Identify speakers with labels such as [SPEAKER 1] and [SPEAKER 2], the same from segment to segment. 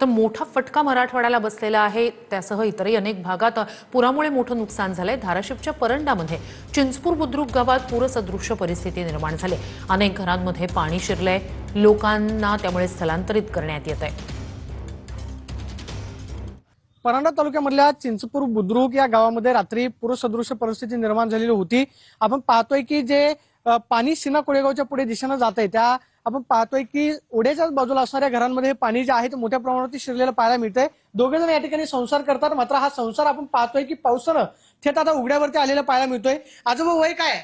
[SPEAKER 1] तर मोठा फटका मराठवाड्याला बसलेला आहे। त्यासह इतरही अनेक भागात पुरामुळे मोठं नुकसान झालंय। धाराशिवच्या परंडामध्ये चिंचपूर बुद्रुक गावात पूरसदृश्य परिस्थिती निर्माण झाली। अनेक घरांमध्ये पाणी शिरलंय, लोकांना त्यामुळे स्थलांतरित करण्यात येत आहे।
[SPEAKER 2] परंडा तालुक्यामधल्या चिंचपूर बुद्रुक या गावामध्ये रात्री पूरसदृश्य परिस्थिती निर्माण झालेली होती। आपण पाहतोय की जे पाणी सीना कोळेगावच्या पुढे दिशेने जात आहे, त्या आपण पाहतोय की ओढ्याच्या बाजूला असणाऱ्या घरांमध्ये पाणी जे आहे ते मोठ्या प्रमाणावरती शिरलेलं पाहायला मिळतंय। दोघे जण या ठिकाणी संसार करतात, मात्र हा संसार आपण पाहतोय की पावसानं थेट आता उघड्यावरती आलेला पाहायला मिळतोय। आजोबा वय काय आहे?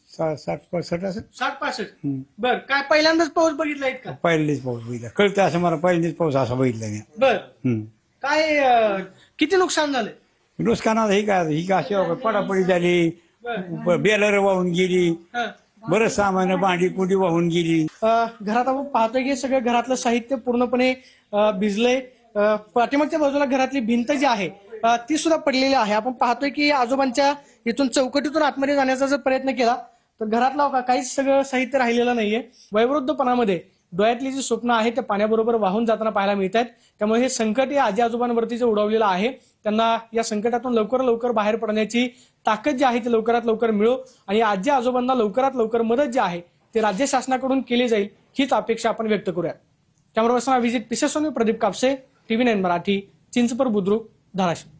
[SPEAKER 3] 60-65 असं
[SPEAKER 2] 60-65। बर, काय पहिल्यांदाच पाऊस बघितलाय का?
[SPEAKER 3] पहिलेच पाऊस बघितला, कळतं असं मला पहिलेच पाऊस असा बघितला नाही।
[SPEAKER 2] बर, काय किती नुकसान झालंय?
[SPEAKER 3] नुकसानात ही काय अशी पडापडी झाली, बेलर वाहून गेली, बरंच सामान भांडी कुंडी वाहून गेली।
[SPEAKER 2] घरात आपण पाहतोय की सगळं घरातलं साहित्य पूर्णपणे भिजलंय। पाठीमागच्या बाजूला घरातली भिंत जी आहे ती सुद्धा पडलेली आहे। आपण पाहतोय की आजोबांच्या इथून चौकटीतून आतमध्ये जाण्याचा जर प्रयत्न केला तर घरातलं काहीच सगळं साहित्य राहिलेलं नाहीये। वयोवृद्धपणामध्ये डोळ्यातली जी स्वप्न आहे ते पाण्याबरोबर वाहून जाताना पाहायला मिळत आहेत। त्यामुळे हे संकट हे आजी आजोबांवरती जे उडवलेलं आहे, त्यांना या संकटातून लवकर बाहेर पडण्याची ताकद जी आहे ती लवकरात लवकर मिळो आणि आजी आजोबांना लवकरात लवकर मदत जी आहे ते राज्य शासनाकडून केली जाईल, हीच अपेक्षा आपण व्यक्त करूया। कॅमेरा पर्सन अभिजित पिसेसोनी, प्रदीप कापसे, TV9 मराठी, चिंचपूर बुद्रुक, धाराशिव।